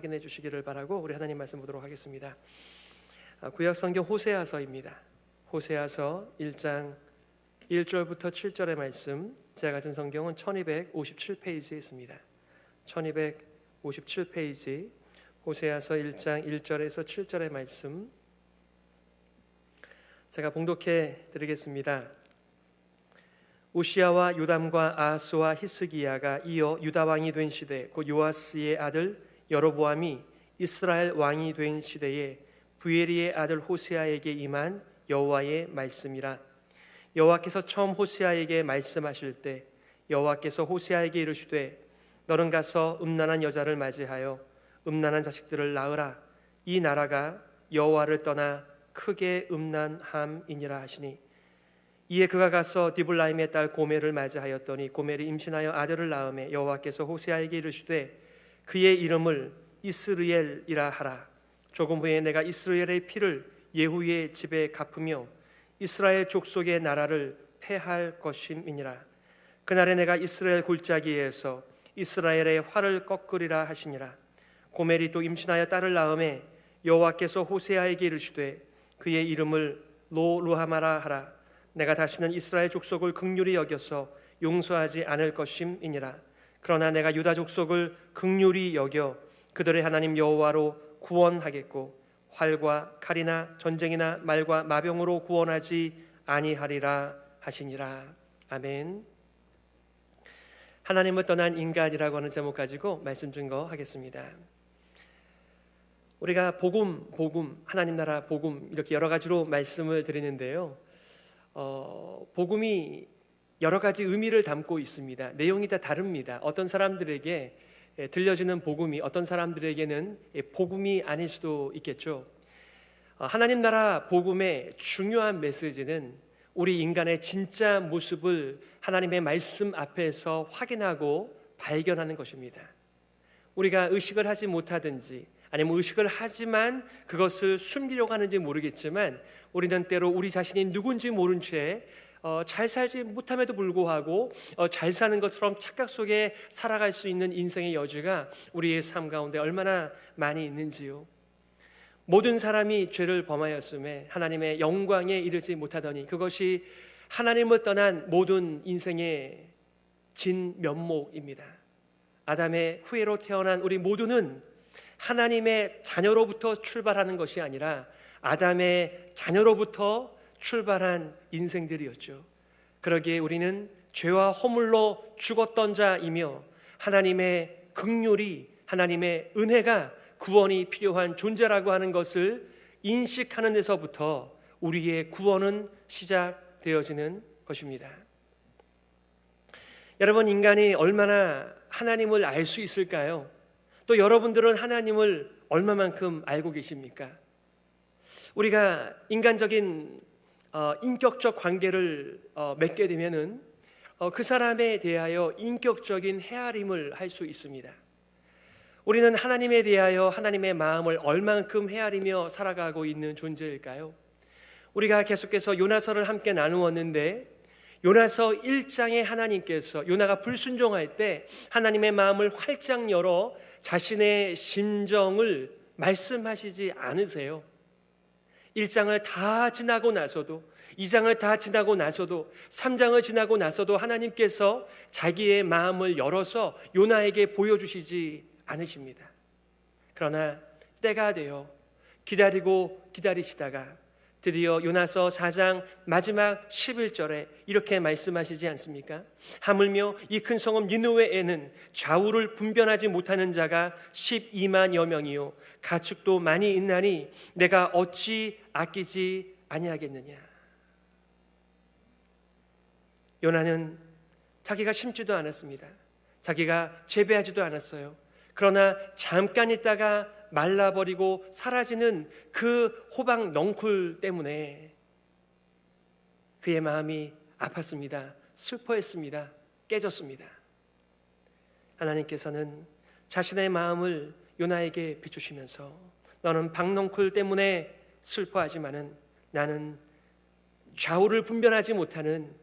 확인해 주시기를 바라고 우리 하나님 말씀 보도록 하겠습니다. 구약 성경 호세아서입니다. 호세아서 1장 1절부터 7절의 말씀, 제가 가진 성경은 1257페이지에 있습니다. 1257페이지 호세아서 1장 1절에서 7절의 말씀 제가 봉독해 드리겠습니다. 우시야와 요담과 아하스와 히스기야가 이어 유다 왕이 된 시대, 곧 요아스의 아들 여로보암이 이스라엘 왕이 된 시대에 부엘리의 아들 호세아에게 임한 여호와의 말씀이라. 여호와께서 처음 호세아에게 말씀하실 때 여호와께서 호세아에게 이르시되 너는 가서 음란한 여자를 맞이하여 음란한 자식들을 낳으라. 이 나라가 여호와를 떠나 크게 음란함이니라 하시니, 이에 그가 가서 디블라임의 딸 고멜을 맞이하였더니 고멜이 임신하여 아들을 낳음에 여호와께서 호세아에게 이르시되 그의 이름을 이스르엘이라 하라. 조금 후에 내가 이스라엘의 피를 예후의 집에 갚으며 이스라엘 족속의 나라를 패할 것임이니라. 그날에 내가 이스라엘 골짜기에서 이스라엘의 활을 꺾으리라 하시니라. 고멜이 또 임신하여 딸을 낳음에 여호와께서 호세아에게 이르시되 그의 이름을 로루하마라 하라. 내가 다시는 이스라엘 족속을 긍휼히 여겨서 용서하지 않을 것임이니라. 그러나 내가 유다 족속을 긍휼히 여겨 그들의 하나님 여호와로 구원하겠고 활과 칼이나 전쟁이나 말과 마병으로 구원하지 아니하리라 하시니라. 아멘. 하나님을 떠난 인간이라고 하는 제목 가지고 말씀 증거하겠습니다. 우리가 복음, 하나님 나라 복음 이렇게 여러 가지로 말씀을 드리는데요. 복음이 여러 가지 의미를 담고 있습니다. 내용이 다 다릅니다. 어떤 사람들에게 들려지는 복음이 어떤 사람들에게는 복음이 아닐 수도 있겠죠. 하나님 나라 복음의 중요한 메시지는 우리 인간의 진짜 모습을 하나님의 말씀 앞에서 확인하고 발견하는 것입니다. 우리가 의식을 하지 못하든지 아니면 의식을 하지만 그것을 숨기려고 하는지 모르겠지만 우리는 때로 우리 자신이 누군지 모른 채 잘 살지 못함에도 불구하고 잘 사는 것처럼 착각 속에 살아갈 수 있는 인생의 여지가 우리의 삶 가운데 얼마나 많이 있는지요. 모든 사람이 죄를 범하였음에 하나님의 영광에 이르지 못하더니 그것이 하나님을 떠난 모든 인생의 진면목입니다. 아담의 후예로 태어난 우리 모두는 하나님의 자녀로부터 출발하는 것이 아니라 아담의 자녀로부터 출발한 인생들이었죠. 그러기에 우리는 죄와 허물로 죽었던 자이며 하나님의 긍휼이, 하나님의 은혜가 구원이 필요한 존재라고 하는 것을 인식하는 데서부터 우리의 구원은 시작되어지는 것입니다. 여러분, 인간이 얼마나 하나님을 알 수 있을까요? 또 여러분들은 하나님을 얼마만큼 알고 계십니까? 우리가 인간적인 인격적 관계를 맺게 되면은 그 사람에 대하여 인격적인 헤아림을 할 수 있습니다. 우리는 하나님에 대하여 하나님의 마음을 얼만큼 헤아리며 살아가고 있는 존재일까요? 우리가 계속해서 요나서를 함께 나누었는데 요나서 1장에 하나님께서 요나가 불순종할 때 하나님의 마음을 활짝 열어 자신의 심정을 말씀하시지 않으세요. 1장을 다 지나고 나서도 2장을 다 지나고 나서도 3장을 지나고 나서도 하나님께서 자기의 마음을 열어서 요나에게 보여주시지 않으십니다. 그러나 때가 되어 기다리시다가 드디어 요나서 4장 마지막 11절에 이렇게 말씀하시지 않습니까? 하물며 이 큰 성읍 니느웨에는 좌우를 분별하지 못하는 자가 12만여 명이요 가축도 많이 있나니 내가 어찌 아끼지 아니하겠느냐. 요나는 자기가 심지도 않았습니다. 자기가 재배하지도 않았어요. 그러나 잠깐 있다가 말라버리고 사라지는 그 호박 넝쿨 때문에 그의 마음이 아팠습니다. 슬퍼했습니다. 깨졌습니다. 하나님께서는 자신의 마음을 요나에게 비추시면서 너는 박넝쿨 때문에 슬퍼하지만은 나는 좌우를 분별하지 못하는,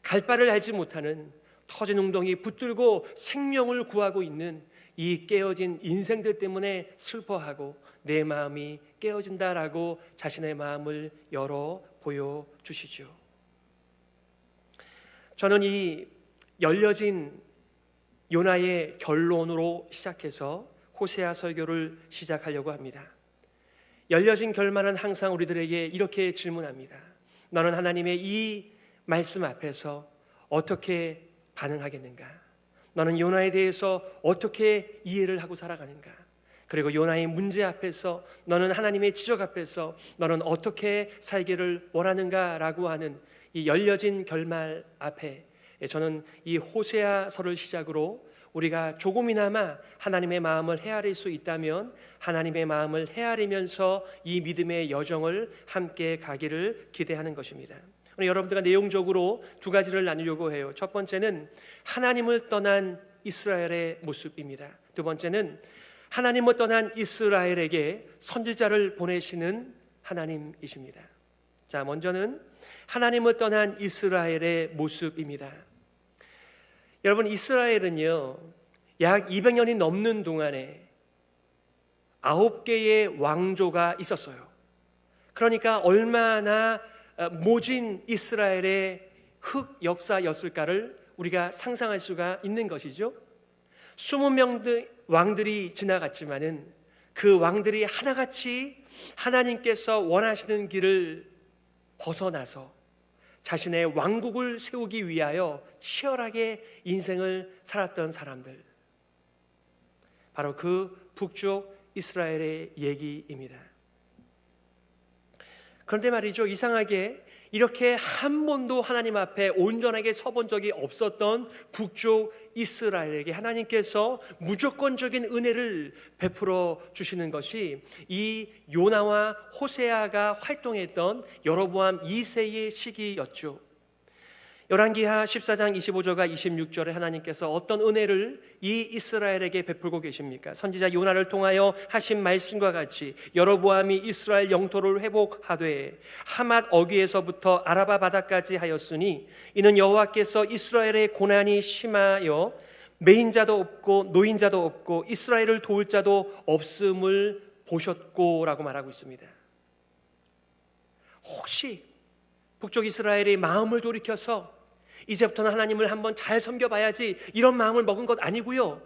갈 바를 알지 못하는 터진 웅덩이 붙들고 생명을 구하고 있는 이 깨어진 인생들 때문에 슬퍼하고 내 마음이 깨어진다라고 자신의 마음을 열어 보여주시죠. 저는 이 열려진 요나의 결론으로 시작해서 호세아 설교를 시작하려고 합니다. 열려진 결말은 항상 우리들에게 이렇게 질문합니다. 너는 하나님의 이 말씀 앞에서 어떻게 반응하겠는가? 너는 요나에 대해서 어떻게 이해를 하고 살아가는가? 그리고 요나의 문제 앞에서, 너는 하나님의 지적 앞에서 너는 어떻게 살기를 원하는가라고 하는 이 열려진 결말 앞에 저는 이 호세아서를 시작으로 우리가 조금이나마 하나님의 마음을 헤아릴 수 있다면 하나님의 마음을 헤아리면서 이 믿음의 여정을 함께 가기를 기대하는 것입니다. 오늘 여러분들과 내용적으로 두 가지를 나누려고 해요. 첫 번째는 하나님을 떠난 이스라엘의 모습입니다. 두 번째는 하나님을 떠난 이스라엘에게 선지자를 보내시는 하나님이십니다. 자, 먼저는 하나님을 떠난 이스라엘의 모습입니다. 여러분, 이스라엘은요, 약 200년이 넘는 동안에 9개의 왕조가 있었어요. 그러니까 얼마나 모진 이스라엘의 흑 역사였을까를 우리가 상상할 수가 있는 것이죠. 20명 왕들이 지나갔지만은 그 왕들이 하나같이 하나님께서 원하시는 길을 벗어나서 자신의 왕국을 세우기 위하여 치열하게 인생을 살았던 사람들, 바로 그 북쪽 이스라엘의 얘기입니다. 그런데 말이죠, 이상하게 이렇게 한 번도 하나님 앞에 온전하게 서본 적이 없었던 북쪽 이스라엘에게 하나님께서 무조건적인 은혜를 베풀어 주시는 것이 이 요나와 호세아가 활동했던 여로보암 2세의 시기였죠. 열왕기하 14장 25절과 26절에 하나님께서 어떤 은혜를 이 이스라엘에게 베풀고 계십니까? 선지자 요나를 통하여 하신 말씀과 같이 여로보암이 이스라엘 영토를 회복하되 하맛 어귀에서부터 아라바 바다까지 하였으니 이는 여호와께서 이스라엘의 고난이 심하여 매인자도 없고 노인자도 없고 이스라엘을 도울 자도 없음을 보셨고라고 말하고 있습니다. 혹시 북쪽 이스라엘의 마음을 돌이켜서 이제부터는 하나님을 한번 잘 섬겨봐야지 이런 마음을 먹은 것 아니고요,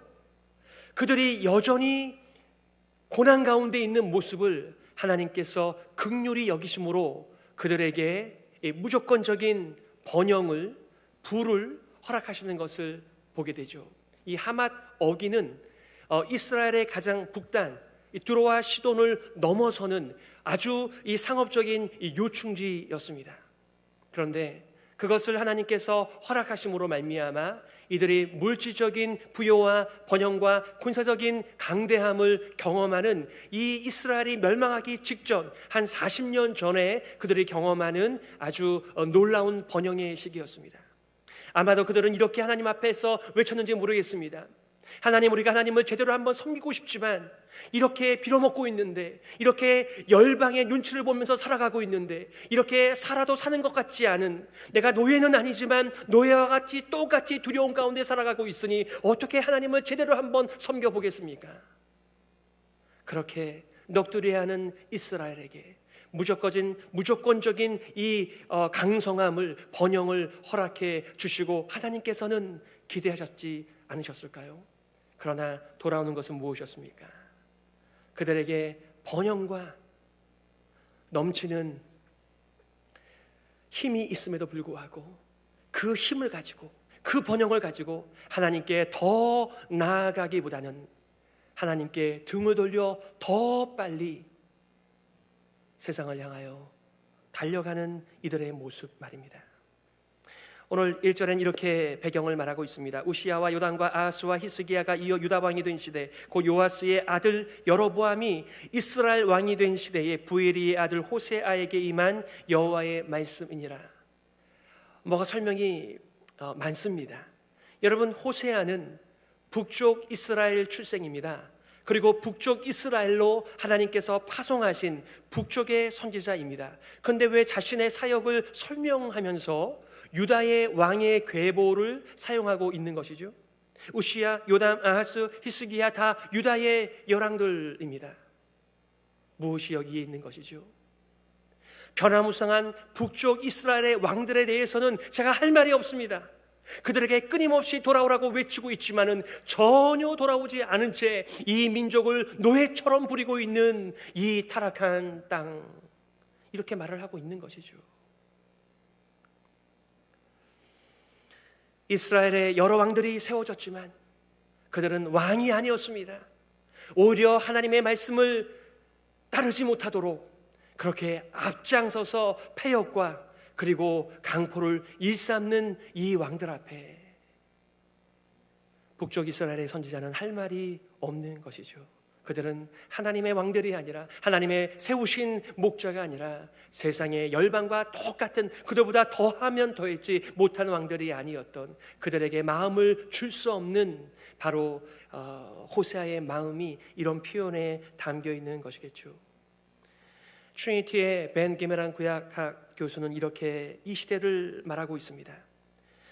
그들이 여전히 고난 가운데 있는 모습을 하나님께서 긍휼히 여기심으로 그들에게 무조건적인 번영을, 부를 허락하시는 것을 보게 되죠. 이 하맛 어기는 이스라엘의 가장 북단 두로와 시돈을 넘어서는 아주 이 상업적인 요충지였습니다. 그런데 그것을 하나님께서 허락하심으로 말미암아 이들이 물질적인 부여와 번영과 군사적인 강대함을 경험하는 이 이스라엘이 멸망하기 직전 한 40년 전에 그들이 경험하는 아주 놀라운 번영의 시기였습니다. 아마도 그들은 이렇게 하나님 앞에서 외쳤는지 모르겠습니다. 하나님, 우리가 하나님을 제대로 한번 섬기고 싶지만 이렇게 빌어먹고 있는데, 이렇게 열방의 눈치를 보면서 살아가고 있는데, 이렇게 살아도 사는 것 같지 않은, 내가 노예는 아니지만 노예와 같이 똑같이 두려움 가운데 살아가고 있으니 어떻게 하나님을 제대로 한번 섬겨보겠습니까? 그렇게 넋두리하는 이스라엘에게 무조건적인 이 강성함을, 번영을 허락해 주시고 하나님께서는 기대하셨지 않으셨을까요? 그러나 돌아오는 것은 무엇이었습니까? 그들에게 번영과 넘치는 힘이 있음에도 불구하고 그 힘을 가지고, 그 번영을 가지고 하나님께 더 나아가기보다는 하나님께 등을 돌려 더 빨리 세상을 향하여 달려가는 이들의 모습 말입니다. 오늘 1절엔 이렇게 배경을 말하고 있습니다. 우시야와 요담과 아하스와 히스기야가 이어 유다 왕이 된 시대, 곧 요아스의 아들 여로보암이 이스라엘 왕이 된 시대에 부엘리의 아들 호세아에게 임한 여호와의 말씀이니라. 뭐가 설명이 많습니다. 여러분, 호세아는 북쪽 이스라엘 출생입니다. 그리고 북쪽 이스라엘로 하나님께서 파송하신 북쪽의 선지자입니다. 그런데 왜 자신의 사역을 설명하면서 유다의 왕의 계보를 사용하고 있는 것이죠? 우시야, 요담, 아하스, 히스기야 다 유다의 열왕들입니다. 무엇이 여기에 있는 것이죠? 변화무쌍한 북쪽 이스라엘의 왕들에 대해서는 제가 할 말이 없습니다. 그들에게 끊임없이 돌아오라고 외치고 있지만은 전혀 돌아오지 않은 채 이 민족을 노예처럼 부리고 있는 이 타락한 땅, 이렇게 말을 하고 있는 것이죠. 이스라엘의 여러 왕들이 세워졌지만 그들은 왕이 아니었습니다. 오히려 하나님의 말씀을 따르지 못하도록 그렇게 앞장서서 패역과 그리고 강포를 일삼는 이 왕들 앞에 북쪽 이스라엘의 선지자는 할 말이 없는 것이죠. 그들은 하나님의 왕들이 아니라, 하나님의 세우신 목자가 아니라 세상의 열방과 똑같은, 그들보다 더하면 더했지 못한 왕들이 아니었던, 그들에게 마음을 줄 수 없는 바로 호세아의 마음이 이런 표현에 담겨 있는 것이겠죠. 트리니티의 벤 게메란 구약학 교수는 이렇게 이 시대를 말하고 있습니다.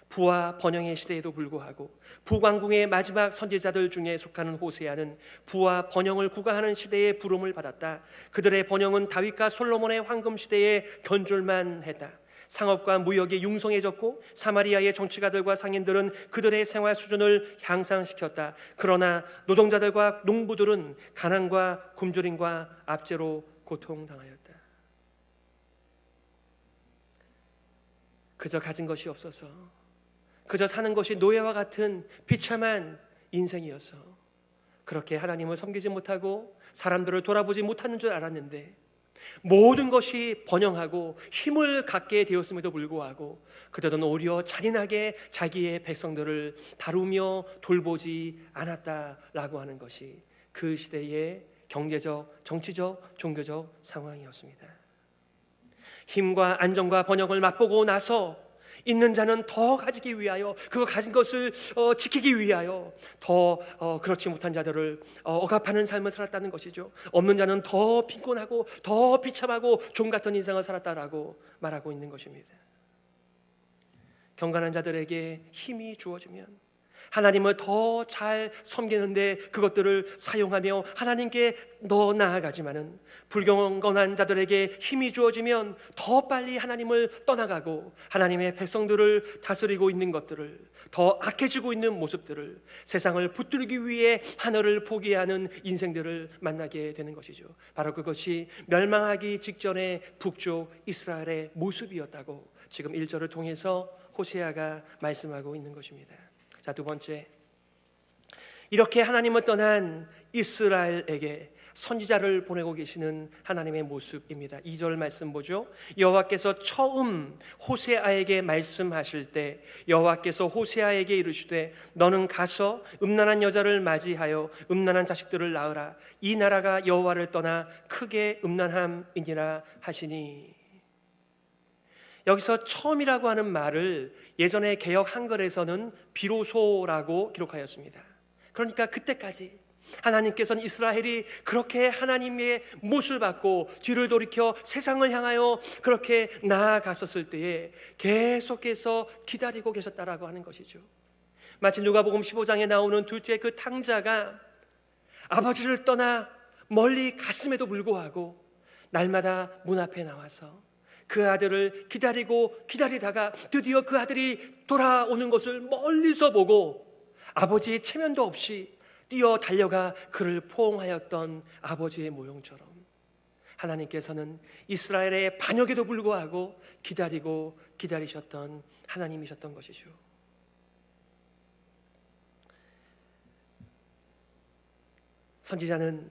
부와 번영의 시대에도 불구하고 북왕궁의 마지막 선지자들 중에 속하는 호세아는 부와 번영을 구가하는 시대에 부름을 받았다. 그들의 번영은 다윗과 솔로몬의 황금 시대에 견줄만 했다. 상업과 무역이 융성해졌고 사마리아의 정치가들과 상인들은 그들의 생활 수준을 향상시켰다. 그러나 노동자들과 농부들은 가난과 굶주림과 압제로 고통당하였다. 그저 가진 것이 없어서, 그저 사는 것이 노예와 같은 비참한 인생이어서 그렇게 하나님을 섬기지 못하고 사람들을 돌아보지 못하는 줄 알았는데, 모든 것이 번영하고 힘을 갖게 되었음에도 불구하고 그들은 오히려 잔인하게 자기의 백성들을 다루며 돌보지 않았다라고 하는 것이 그 시대의 경제적, 정치적, 종교적 상황이었습니다. 힘과 안정과 번영을 맛보고 나서 있는 자는 더 가지기 위하여, 그거 가진 것을 지키기 위하여 더 그렇지 못한 자들을 억압하는 삶을 살았다는 것이죠. 없는 자는 더 빈곤하고 더 비참하고 종 같은 인생을 살았다라고 말하고 있는 것입니다. 경건한 자들에게 힘이 주어지면 하나님을 더 잘 섬기는데 그것들을 사용하며 하나님께 더 나아가지만은, 불경건한 자들에게 힘이 주어지면 더 빨리 하나님을 떠나가고 하나님의 백성들을 다스리고 있는 것들을, 더 악해지고 있는 모습들을, 세상을 붙들기 위해 하늘을 포기하는 인생들을 만나게 되는 것이죠. 바로 그것이 멸망하기 직전의 북쪽 이스라엘의 모습이었다고 지금 1절을 통해서 호세아가 말씀하고 있는 것입니다. 자, 두 번째, 이렇게 하나님을 떠난 이스라엘에게 선지자를 보내고 계시는 하나님의 모습입니다. 2절 말씀 보죠. 여호와께서 처음 호세아에게 말씀하실 때 여호와께서 호세아에게 이르시되 너는 가서 음란한 여자를 맞이하여 음란한 자식들을 낳으라. 이 나라가 여호와를 떠나 크게 음란함이니라 하시니. 여기서 처음이라고 하는 말을 예전에 개역 한글에서는 비로소라고 기록하였습니다. 그러니까 그때까지 하나님께서는 이스라엘이 그렇게 하나님의 못을 받고 뒤를 돌이켜 세상을 향하여 그렇게 나아갔었을 때에 계속해서 기다리고 계셨다라고 하는 것이죠. 마치 누가복음 15장에 나오는 둘째 그 탕자가 아버지를 떠나 멀리 갔음에도 불구하고 날마다 문 앞에 나와서 그 아들을 기다리다가 드디어 그 아들이 돌아오는 것을 멀리서 보고 아버지의 체면도 없이 뛰어 달려가 그를 포옹하였던 아버지의 모형처럼 하나님께서는 이스라엘의 반역에도 불구하고 기다리셨던 하나님이셨던 것이죠. 선지자는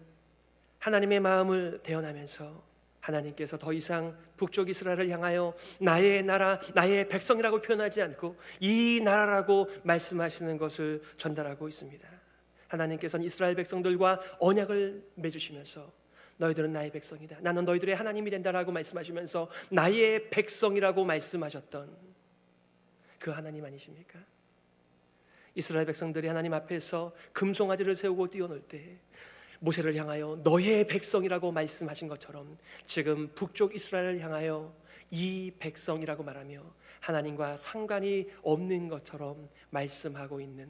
하나님의 마음을 대언하면서 하나님께서 더 이상 북쪽 이스라엘을 향하여 나의 나라, 나의 백성이라고 표현하지 않고 이 나라라고 말씀하시는 것을 전달하고 있습니다. 하나님께서는 이스라엘 백성들과 언약을 맺으시면서 너희들은 나의 백성이다, 나는 너희들의 하나님이 된다라고 말씀하시면서 나의 백성이라고 말씀하셨던 그 하나님 아니십니까? 이스라엘 백성들이 하나님 앞에서 금송아지를 세우고 뛰어놀 때 모세를 향하여 너의 백성이라고 말씀하신 것처럼 지금 북쪽 이스라엘을 향하여 이 백성이라고 말하며 하나님과 상관이 없는 것처럼 말씀하고 있는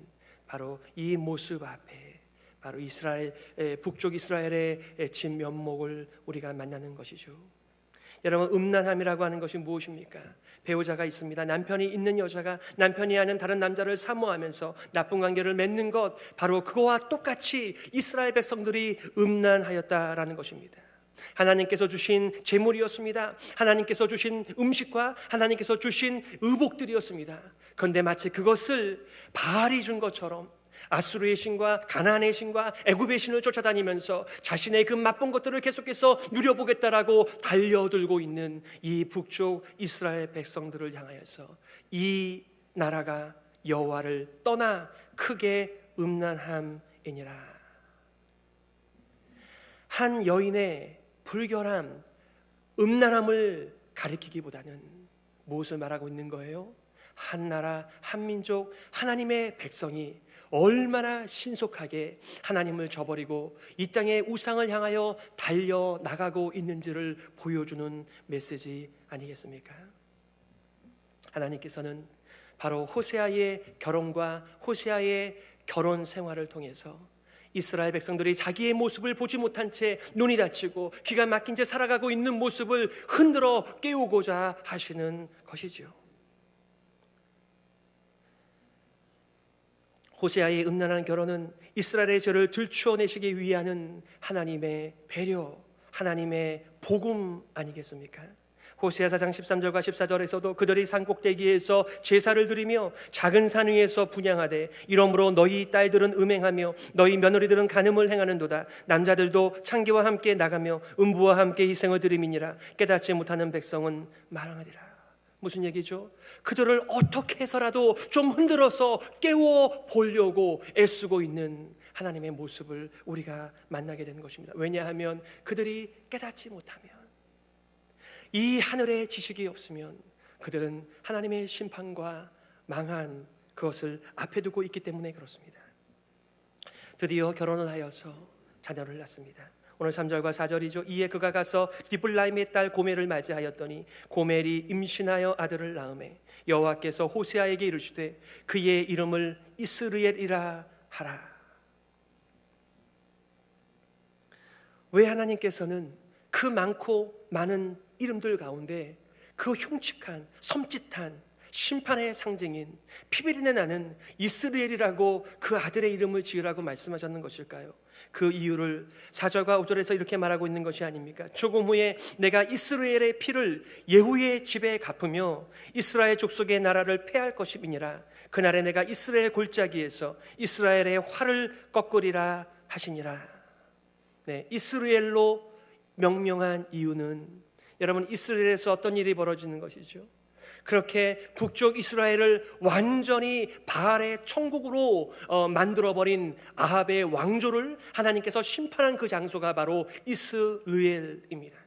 바로 이 모습 앞에 바로 이스라엘, 북쪽 이스라엘의 진면목을 우리가 만나는 것이죠. 여러분, 음란함이라고 하는 것이 무엇입니까? 배우자가 있습니다. 남편이 있는 여자가 남편이 아는 다른 남자를 사모하면서 나쁜 관계를 맺는 것, 바로 그거와 똑같이 이스라엘 백성들이 음란하였다라는 것입니다. 하나님께서 주신 재물이었습니다. 하나님께서 주신 음식과 하나님께서 주신 의복들이었습니다. 그런데 마치 그것을 바알이 준 것처럼 아수르의 신과 가나안의 신과 애굽의 신을 쫓아다니면서 자신의 그 맛본 것들을 계속해서 누려보겠다라고 달려들고 있는 이 북쪽 이스라엘 백성들을 향하여서 이 나라가 여호와를 떠나 크게 음란함이니라. 한 여인의 불결함, 음란함을 가리키기보다는 무엇을 말하고 있는 거예요? 한 나라, 한 민족, 하나님의 백성이 얼마나 신속하게 하나님을 저버리고 이 땅의 우상을 향하여 달려나가고 있는지를 보여주는 메시지 아니겠습니까? 하나님께서는 바로 호세아의 결혼과 호세아의 결혼 생활을 통해서 이스라엘 백성들이 자기의 모습을 보지 못한 채 눈이 닫히고 귀가 막힌 채 살아가고 있는 모습을 흔들어 깨우고자 하시는 것이죠. 호세아의 음란한 결혼은 이스라엘의 죄를 들추어내시기 위한 하나님의 배려, 하나님의 복음 아니겠습니까? 호세아 4장 13절과 14절에서도 그들이 산 꼭대기에서 제사를 드리며 작은 산 위에서 분향하되 이러므로 너희 딸들은 음행하며 너희 며느리들은 간음을 행하는도다. 남자들도 창기와 함께 나가며 음부와 함께 희생을 드림이니라. 깨닫지 못하는 백성은 말하리라. 무슨 얘기죠? 그들을 어떻게 해서라도 좀 흔들어서 깨워 보려고 애쓰고 있는 하나님의 모습을 우리가 만나게 되는 것입니다. 왜냐하면 그들이 깨닫지 못하면, 이 하늘의 지식이 없으면 그들은 하나님의 심판과 망한 그것을 앞에 두고 있기 때문에 그렇습니다. 드디어 결혼을 하여서 자녀를 낳습니다. 오늘 3절과 4절이죠. 이에 그가 가서 디블라임의 딸 고멜을 맞이하였더니 고멜이 임신하여 아들을 낳으매 여호와께서 호세아에게 이르시되 그의 이름을 이스르엘이라 하라. 왜 하나님께서는 그 많고 많은 이름들 가운데 그 흉측한 섬찟한 심판의 상징인 피비린내 나는 이스라엘이라고 그 아들의 이름을 지으라고 말씀하셨는 것일까요? 그 이유를 4절과 5절에서 이렇게 말하고 있는 것이 아닙니까? 조금 후에 내가 이스라엘의 피를 예후의 집에 갚으며 이스라엘 족속의 나라를 패할 것임이니라. 그날에 내가 이스라엘 골짜기에서 이스라엘의 활을 꺾으리라 하시니라. 네, 이스라엘로 명명한 이유는, 여러분, 이스라엘에서 어떤 일이 벌어지는 것이죠? 그렇게 북쪽 이스라엘을 완전히 바알의 천국으로 만들어버린 아합의 왕조를 하나님께서 심판한 그 장소가 바로 이스라엘입니다.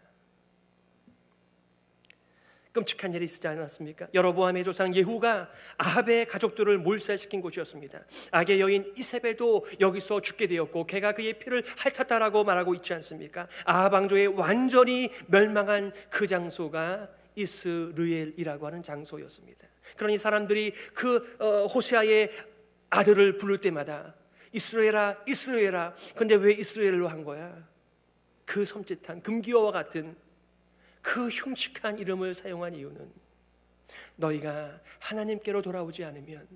끔찍한 일이 있지 않았습니까? 여로보암의 조상 예후가 아합의 가족들을 몰살시킨 곳이었습니다. 악의 여인 이세벨도 여기서 죽게 되었고 걔가 그의 피를 핥았다라고 말하고 있지 않습니까? 아합 왕조의 완전히 멸망한 그 장소가 이스라엘이라고 하는 장소였습니다. 그러니 사람들이 그 호세아의 아들을 부를 때마다 이스라엘아 이스라엘아. 근데 왜 이스라엘로 한 거야? 그 섬찟한 금기어와 같은 그 흉측한 이름을 사용한 이유는 너희가 하나님께로 돌아오지 않으면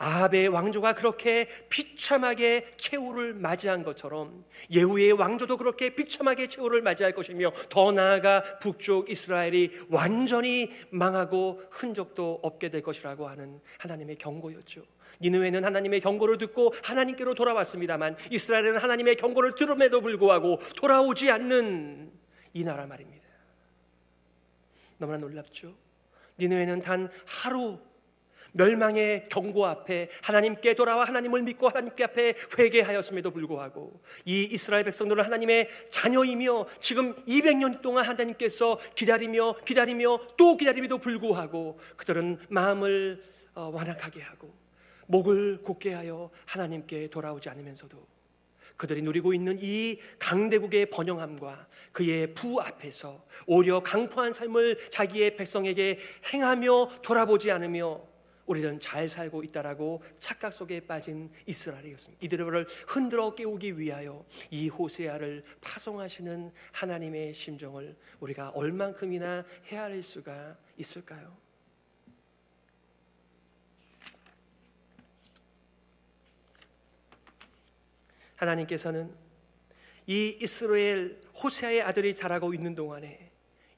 아합의 왕조가 그렇게 비참하게 최후를 맞이한 것처럼 예후의 왕조도 그렇게 비참하게 최후를 맞이할 것이며, 더 나아가 북쪽 이스라엘이 완전히 망하고 흔적도 없게 될 것이라고 하는 하나님의 경고였죠. 니느웨는 하나님의 경고를 듣고 하나님께로 돌아왔습니다만 이스라엘은 하나님의 경고를 들음에도 불구하고 돌아오지 않는 이 나라 말입니다. 너무나 놀랍죠? 니느웨는 단 하루 멸망의 경고 앞에 하나님께 돌아와 하나님을 믿고 하나님께 앞에 회개하였음에도 불구하고 이 이스라엘 백성들은 하나님의 자녀이며 지금 200년 동안 하나님께서 기다리며 또 기다림에도 불구하고 그들은 마음을 완악하게 하고 목을 곧게 하여 하나님께 돌아오지 않으면서도 그들이 누리고 있는 이 강대국의 번영함과 그의 부 앞에서 오히려 강포한 삶을 자기의 백성에게 행하며 돌아보지 않으며 우리는 잘 살고 있다라고 착각 속에 빠진 이스라엘이었습니다. 이들을 흔들어 깨우기 위하여 이 호세아를 파송하시는 하나님의 심정을 우리가 얼만큼이나 헤아릴 수가 있을까요? 하나님께서는 이 이스라엘 호세아의 아들이 자라고 있는 동안에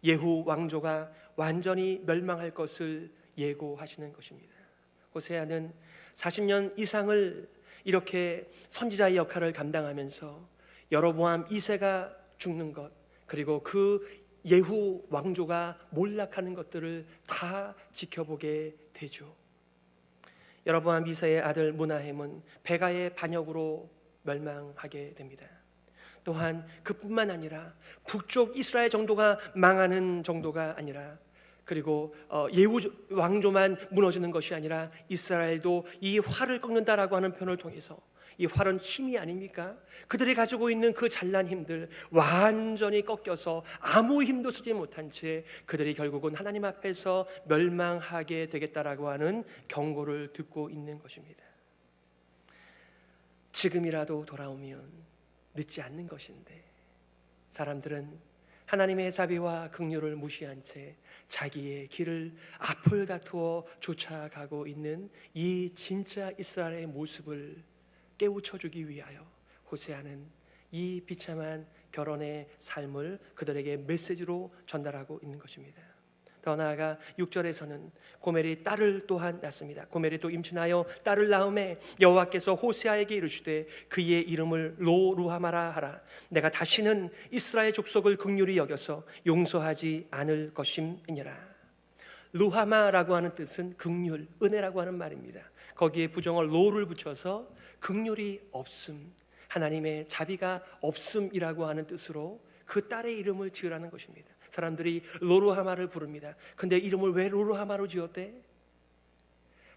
예후 왕조가 완전히 멸망할 것을 예고하시는 것입니다. 호세아는 40년 이상을 이렇게 선지자의 역할을 감당하면서 여로보암 2세가 죽는 것, 그리고 그 예후 왕조가 몰락하는 것들을 다 지켜보게 되죠. 여로보암 2세의 아들 므나헴은 베가의 반역으로 멸망하게 됩니다. 또한 그뿐만 아니라 북쪽 이스라엘 정도가 망하는 정도가 아니라, 그리고 예후 왕조만 무너지는 것이 아니라 이스라엘도 이 활을 꺾는다라고 하는 표현을 통해서, 이 활은 힘이 아닙니까? 그들이 가지고 있는 그 잘난 힘들 완전히 꺾여서 아무 힘도 쓰지 못한 채 그들이 결국은 하나님 앞에서 멸망하게 되겠다라고 하는 경고를 듣고 있는 것입니다. 지금이라도 돌아오면 늦지 않는 것인데, 사람들은 하나님의 자비와 긍휼을 무시한 채 자기의 길을 앞을 다투어 쫓아가고 있는 이 진짜 이스라엘의 모습을 깨우쳐주기 위하여 호세아는 이 비참한 결혼의 삶을 그들에게 메시지로 전달하고 있는 것입니다. 더 나아가 6절에서는 고멜이 딸을 또한 낳습니다. 고멜이 또 임신하여 딸을 낳음에 여호와께서 호세아에게 이르시되 그의 이름을 로루하마라 하라. 내가 다시는 이스라엘 족속을 긍휼히 여겨서 용서하지 않을 것임이니라. 루하마라고 하는 뜻은 긍휼, 은혜라고 하는 말입니다. 거기에 부정어 로를 붙여서 긍휼이 없음, 하나님의 자비가 없음이라고 하는 뜻으로 그 딸의 이름을 지으라는 것입니다. 사람들이 로루하마를 부릅니다. 근데 이름을 왜 로루하마로 지었대?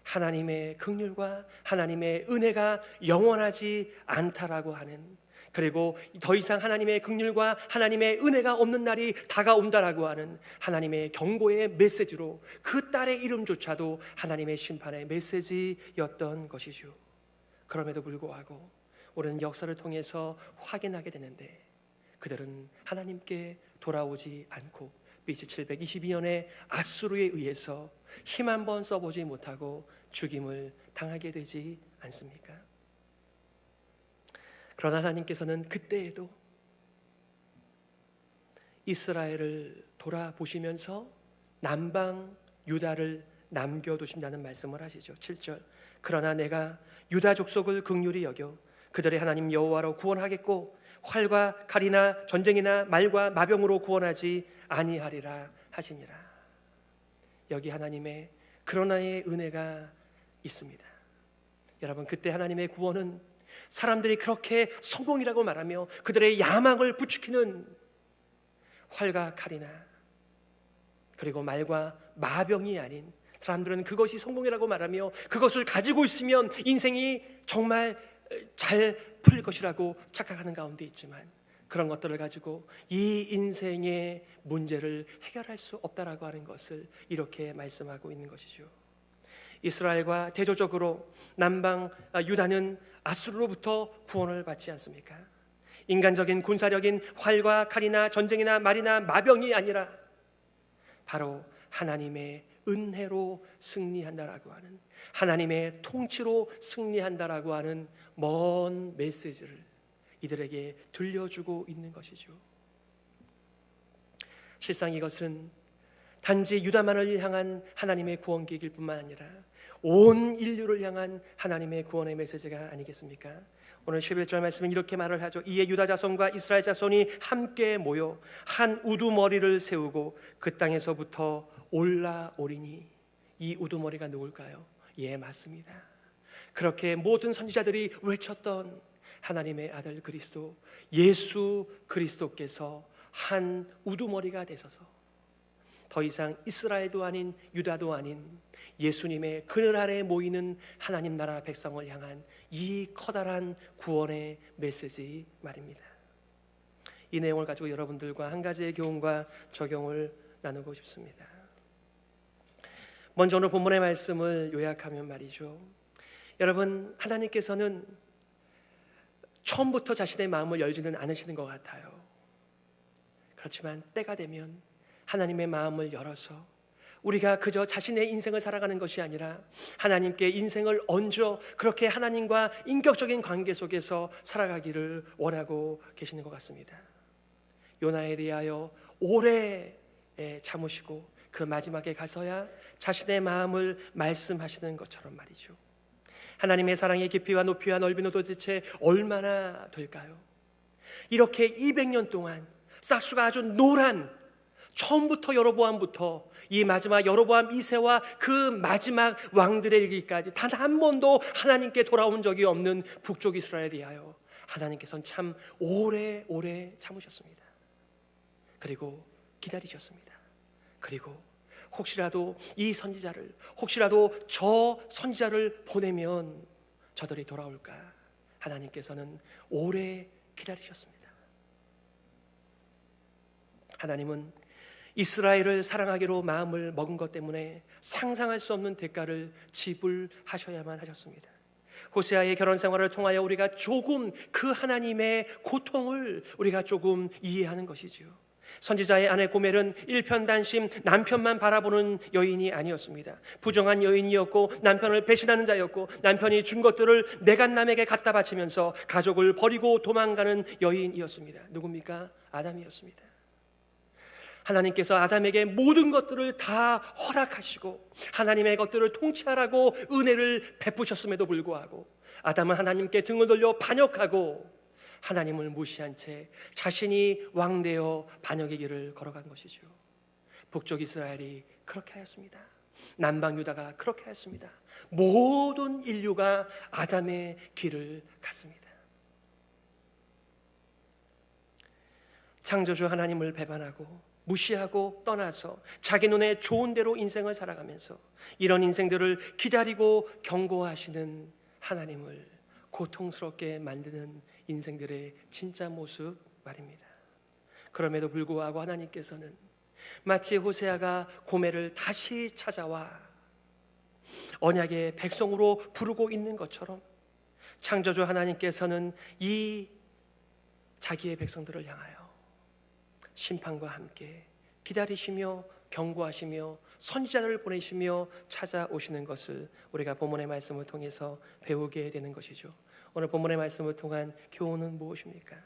하나님의 긍휼과 하나님의 은혜가 영원하지 않다라고 하는, 그리고 더 이상 하나님의 긍휼과 하나님의 은혜가 없는 날이 다가온다라고 하는 하나님의 경고의 메시지로 그 딸의 이름조차도 하나님의 심판의 메시지였던 것이죠. 그럼에도 불구하고 우리는 역사를 통해서 확인하게 되는데, 그들은 하나님께 돌아오지 않고 BC 722년에 아수르에 의해서 힘 한번 써보지 못하고 죽임을 당하게 되지 않습니까? 그러나 하나님께서는 그때에도 이스라엘을 돌아보시면서 남방 유다를 남겨두신다는 말씀을 하시죠. 7절, 그러나 내가 유다 족속을 긍휼히 여겨 그들의 하나님 여호와로 구원하겠고 활과 칼이나 전쟁이나 말과 마병으로 구원하지 아니하리라 하시니라. 여기 하나님의 그러나의 은혜가 있습니다. 여러분, 그때 하나님의 구원은 사람들이 그렇게 성공이라고 말하며 그들의 야망을 부추기는 활과 칼이나 그리고 말과 마병이 아닌, 사람들은 그것이 성공이라고 말하며 그것을 가지고 있으면 인생이 정말 잘 풀릴 것이라고 착각하는 가운데 있지만, 그런 것들을 가지고 이 인생의 문제를 해결할 수 없다라고 하는 것을 이렇게 말씀하고 있는 것이죠. 이스라엘과 대조적으로 남방 유다는 아수르로부터 구원을 받지 않습니까? 인간적인 군사력인 활과 칼이나 전쟁이나 말이나 마병이 아니라 바로 하나님의 은혜로 승리한다라고 하는, 하나님의 통치로 승리한다라고 하는 먼 메시지를 이들에게 들려주고 있는 것이죠. 실상 이것은 단지 유다만을 향한 하나님의 구원 계획일 뿐만 아니라 온 인류를 향한 하나님의 구원의 메시지가 아니겠습니까? 오늘 11절 말씀은 이렇게 말을 하죠. 이에 유다 자손과 이스라엘 자손이 함께 모여 한 우두머리를 세우고 그 땅에서부터 올라오리니. 이 우두머리가 누굴까요? 예, 맞습니다. 그렇게 모든 선지자들이 외쳤던 하나님의 아들 그리스도, 예수 그리스도께서 한 우두머리가 되셔서 더 이상 이스라엘도 아닌 유다도 아닌 예수님의 그늘 아래에 모이는 하나님 나라 백성을 향한 이 커다란 구원의 메시지 말입니다. 이 내용을 가지고 여러분들과 한 가지의 교훈과 적용을 나누고 싶습니다. 먼저 오늘 본문의 말씀을 요약하면 말이죠, 여러분, 하나님께서는 처음부터 자신의 마음을 열지는 않으시는 것 같아요. 그렇지만 때가 되면 하나님의 마음을 열어서 우리가 그저 자신의 인생을 살아가는 것이 아니라 하나님께 인생을 얹어 그렇게 하나님과 인격적인 관계 속에서 살아가기를 원하고 계시는 것 같습니다. 요나에 대하여 오래 참으시고 그 마지막에 가서야 자신의 마음을 말씀하시는 것처럼 말이죠. 하나님의 사랑의 깊이와 높이와 넓이는 도대체 얼마나 될까요? 이렇게 200년 동안 싹수가 아주 노란, 처음부터 여로보암부터 이 마지막 여로보암 2세와 그 마지막 왕들에 이르기까지 단 한 번도 하나님께 돌아온 적이 없는 북쪽 이스라엘에 대하여 하나님께서는 참 오래 참으셨습니다. 그리고 기다리셨습니다. 그리고 혹시라도 이 선지자를, 혹시라도 저 선지자를 보내면 저들이 돌아올까 하나님께서는 오래 기다리셨습니다. 하나님은 이스라엘을 사랑하기로 마음을 먹은 것 때문에 상상할 수 없는 대가를 지불하셔야만 하셨습니다. 호세아의 결혼 생활을 통하여 우리가 조금 그 하나님의 고통을 우리가 조금 이해하는 것이지요. 선지자의 아내 고멜은 일편단심 남편만 바라보는 여인이 아니었습니다. 부정한 여인이었고 남편을 배신하는 자였고 남편이 준 것들을 내간남에게 갖다 바치면서 가족을 버리고 도망가는 여인이었습니다. 누굽니까? 아담이었습니다. 하나님께서 아담에게 모든 것들을 다 허락하시고 하나님의 것들을 통치하라고 은혜를 베푸셨음에도 불구하고 아담은 하나님께 등을 돌려 반역하고 하나님을 무시한 채 자신이 왕되어 반역의 길을 걸어간 것이죠. 북쪽 이스라엘이 그렇게 하였습니다. 남방 유다가 그렇게 하였습니다. 모든 인류가 아담의 길을 갔습니다. 창조주 하나님을 배반하고 무시하고 떠나서 자기 눈에 좋은 대로 인생을 살아가면서 이런 인생들을 기다리고 경고하시는 하나님을 고통스럽게 만드는 인생들의 진짜 모습 말입니다. 그럼에도 불구하고 하나님께서는 마치 호세아가 고멜을 다시 찾아와 언약의 백성으로 부르고 있는 것처럼 창조주 하나님께서는 이 자기의 백성들을 향하여 심판과 함께 기다리시며 경고하시며 선지자를 보내시며 찾아오시는 것을 우리가 본문의 말씀을 통해서 배우게 되는 것이죠. 오늘 본문의 말씀을 통한 교훈은 무엇입니까?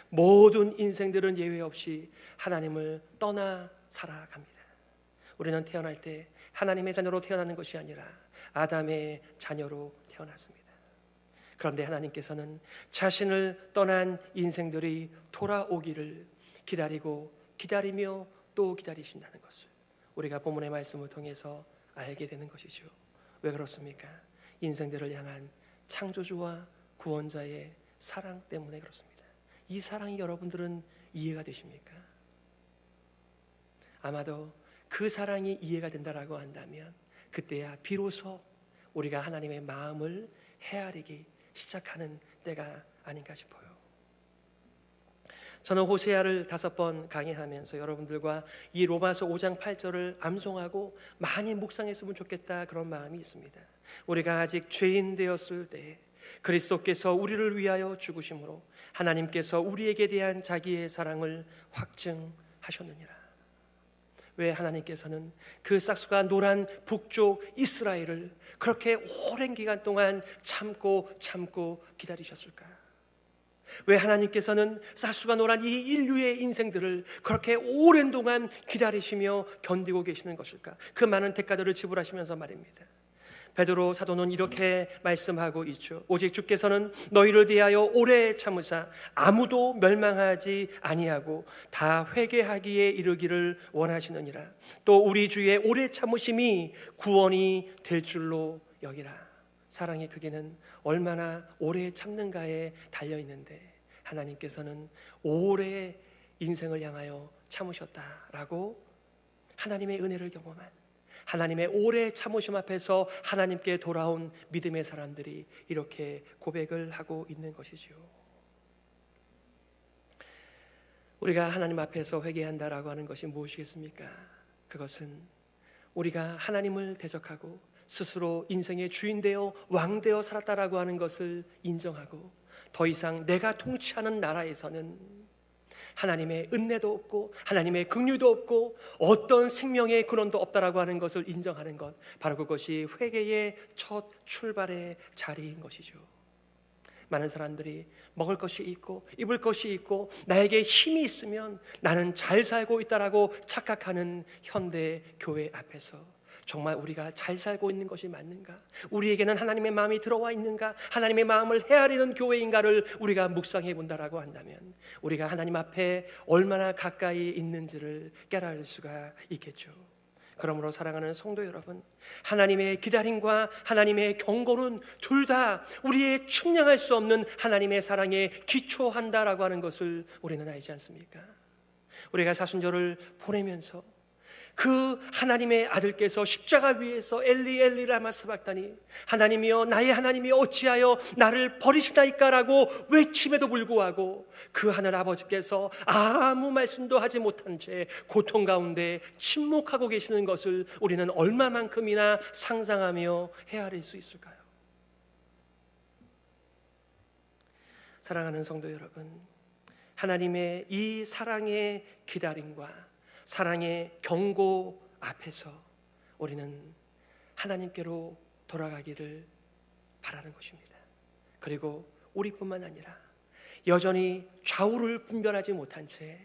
모든 인생들은 예외 없이 하나님을 떠나 살아갑니다. 우리는 태어날 때 하나님의 자녀로 태어나는 것이 아니라 아담의 자녀로 태어났습니다. 그런데 하나님께서는 자신을 떠난 인생들이 돌아오기를 기다리고 기다리며 또 기다리신다는 것을 우리가 본문의 말씀을 통해서 알게 되는 것이죠. 왜 그렇습니까? 인생들을 향한 창조주와 구원자의 사랑 때문에 그렇습니다. 이 사랑이 여러분들은 이해가 되십니까? 아마도 그 사랑이 이해가 된다라고 한다면 그때야 비로소 우리가 하나님의 마음을 헤아리기 시작하는 때가 아닌가 싶어요. 저는 호세아를 5번 강의하면서 여러분들과 이 로마서 5장 8절을 암송하고 많이 묵상했으면 좋겠다 그런 마음이 있습니다. 우리가 아직 죄인 되었을 때 그리스도께서 우리를 위하여 죽으심으로 하나님께서 우리에게 대한 자기의 사랑을 확증하셨느니라. 왜 하나님께서는 그 싹수가 노란 북쪽 이스라엘을 그렇게 오랜 기간 동안 참고 기다리셨을까? 왜 하나님께서는 싹수가 노란 이 인류의 인생들을 그렇게 오랜 동안 기다리시며 견디고 계시는 것일까? 그 많은 대가들을 지불하시면서 말입니다. 베드로 사도는 이렇게 말씀하고 있죠. 오직 주께서는 너희를 대하여 오래 참으사 아무도 멸망하지 아니하고 다 회개하기에 이르기를 원하시느니라. 또 우리 주의 오래 참으심이 구원이 될 줄로 여기라. 사랑의 크기는 얼마나 오래 참는가에 달려있는데 하나님께서는 오래 인생을 향하여 참으셨다라고 하나님의 은혜를 경험한 하나님의 오래 참으심 앞에서 하나님께 돌아온 믿음의 사람들이 이렇게 고백을 하고 있는 것이지요. 우리가 하나님 앞에서 회개한다라고 하는 것이 무엇이겠습니까? 그것은 우리가 하나님을 대적하고 스스로 인생의 주인 되어 왕 되어 살았다라고 하는 것을 인정하고 더 이상 내가 통치하는 나라에서는 하나님의 은혜도 없고 하나님의 긍휼도 없고 어떤 생명의 근원도 없다라고 하는 것을 인정하는 것, 바로 그것이 회개의 첫 출발의 자리인 것이죠. 많은 사람들이 먹을 것이 있고 입을 것이 있고 나에게 힘이 있으면 나는 잘 살고 있다라고 착각하는 현대 교회 앞에서 정말 우리가 잘 살고 있는 것이 맞는가? 우리에게는 하나님의 마음이 들어와 있는가? 하나님의 마음을 헤아리는 교회인가를 우리가 묵상해 본다라고 한다면 우리가 하나님 앞에 얼마나 가까이 있는지를 깨달을 수가 있겠죠. 그러므로 사랑하는 성도 여러분, 하나님의 기다림과 하나님의 경고는 둘 다 우리의 측량할 수 없는 하나님의 사랑에 기초한다라고 하는 것을 우리는 알지 않습니까? 우리가 사순절을 보내면서 그 하나님의 아들께서 십자가 위에서 엘리 엘리 라마 스박다니, 하나님이여 나의 하나님이 어찌하여 나를 버리시나이까라고 외침에도 불구하고 그 하늘 아버지께서 아무 말씀도 하지 못한 채 고통 가운데 침묵하고 계시는 것을 우리는 얼마만큼이나 상상하며 헤아릴 수 있을까요? 사랑하는 성도 여러분, 하나님의 이 사랑의 기다림과 사랑의 경고 앞에서 우리는 하나님께로 돌아가기를 바라는 것입니다. 그리고 우리뿐만 아니라 여전히 좌우를 분별하지 못한 채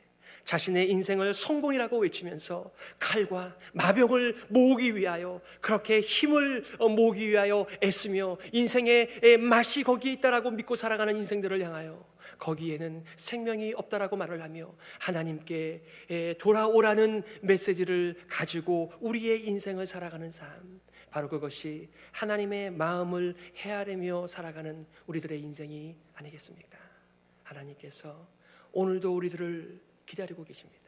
자신의 인생을 성공이라고 외치면서 칼과 마병을 모으기 위하여 그렇게 힘을 모으기 위하여 애쓰며 인생의 맛이 거기에 있다라고 믿고 살아가는 인생들을 향하여 거기에는 생명이 없다라고 말을 하며 하나님께 돌아오라는 메시지를 가지고 우리의 인생을 살아가는 삶, 바로 그것이 하나님의 마음을 헤아리며 살아가는 우리들의 인생이 아니겠습니까? 하나님께서 오늘도 우리들을 기다리고 계십니다.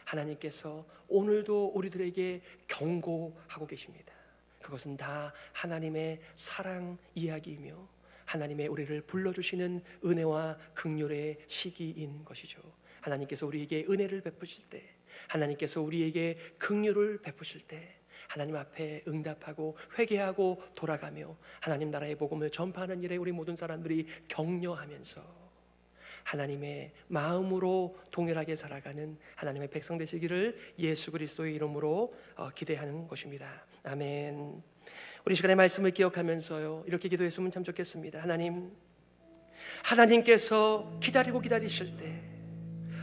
하나님께서 오늘도 우리들에게 경고하고 계십니다. 그것은 다 하나님의 사랑 이야기이며 하나님의 우리를 불러주시는 은혜와 긍휼의 시기인 것이죠. 하나님께서 우리에게 은혜를 베푸실 때, 하나님께서 우리에게 긍휼을 베푸실 때 하나님 앞에 응답하고 회개하고 돌아가며 하나님 나라의 복음을 전파하는 일에 우리 모든 사람들이 격려하면서 하나님의 마음으로 동일하게 살아가는 하나님의 백성 되시기를 예수 그리스도의 이름으로 기대하는 것입니다. 아멘. 우리 시간의 말씀을 기억하면서요, 이렇게 기도했으면 참 좋겠습니다. 하나님께서 기다리실 때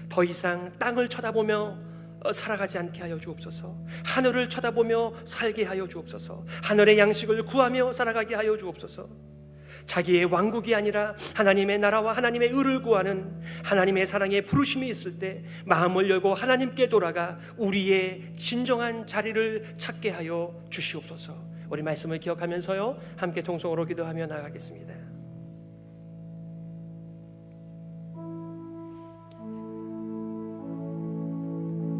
더 이상 땅을 쳐다보며 살아가지 않게 하여 주옵소서. 하늘을 쳐다보며 살게 하여 주옵소서. 하늘의 양식을 구하며 살아가게 하여 주옵소서. 자기의 왕국이 아니라 하나님의 나라와 하나님의 의를 구하는 하나님의 사랑의 부르심이 있을 때 마음을 열고 하나님께 돌아가 우리의 진정한 자리를 찾게 하여 주시옵소서. 우리 말씀을 기억하면서요, 함께 통성으로 기도하며 나가겠습니다.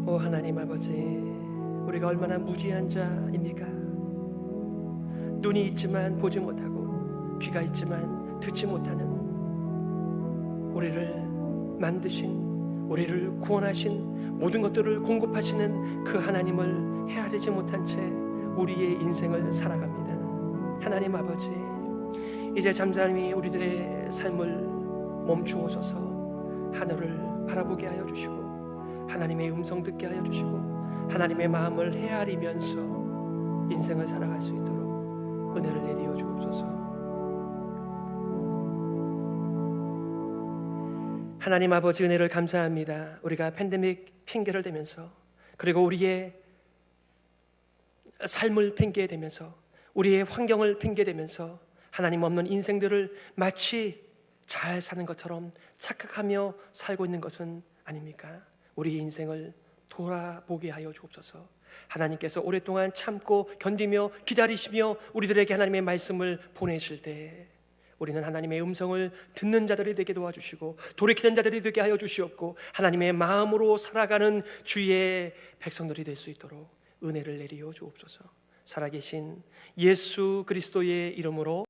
오 하나님 아버지, 우리가 얼마나 무지한 자입니까? 눈이 있지만 보지 못하고 귀가 있지만 듣지 못하는 우리를 만드신, 우리를 구원하신, 모든 것들을 공급하시는 그 하나님을 헤아리지 못한 채 우리의 인생을 살아갑니다. 하나님 아버지, 이제 잠잠히 우리들의 삶을 멈추어서서 하늘을 바라보게 하여 주시고 하나님의 음성 듣게 하여 주시고 하나님의 마음을 헤아리면서 인생을 살아갈 수 있도록 은혜를 내리어 주옵소서. 하나님 아버지, 은혜를 감사합니다. 우리가 팬데믹 핑계를 대면서, 그리고 우리의 삶을 핑계대면서, 우리의 환경을 핑계대면서 하나님 없는 인생들을 마치 잘 사는 것처럼 착각하며 살고 있는 것은 아닙니까? 우리의 인생을 돌아보게 하여 주옵소서. 하나님께서 오랫동안 참고 견디며 기다리시며 우리들에게 하나님의 말씀을 보내실 때 우리는 하나님의 음성을 듣는 자들이 되게 도와주시고 돌이키는 자들이 되게 하여 주시옵고 하나님의 마음으로 살아가는 주의 백성들이 될 수 있도록 은혜를 내리어 주옵소서. 살아계신 예수 그리스도의 이름으로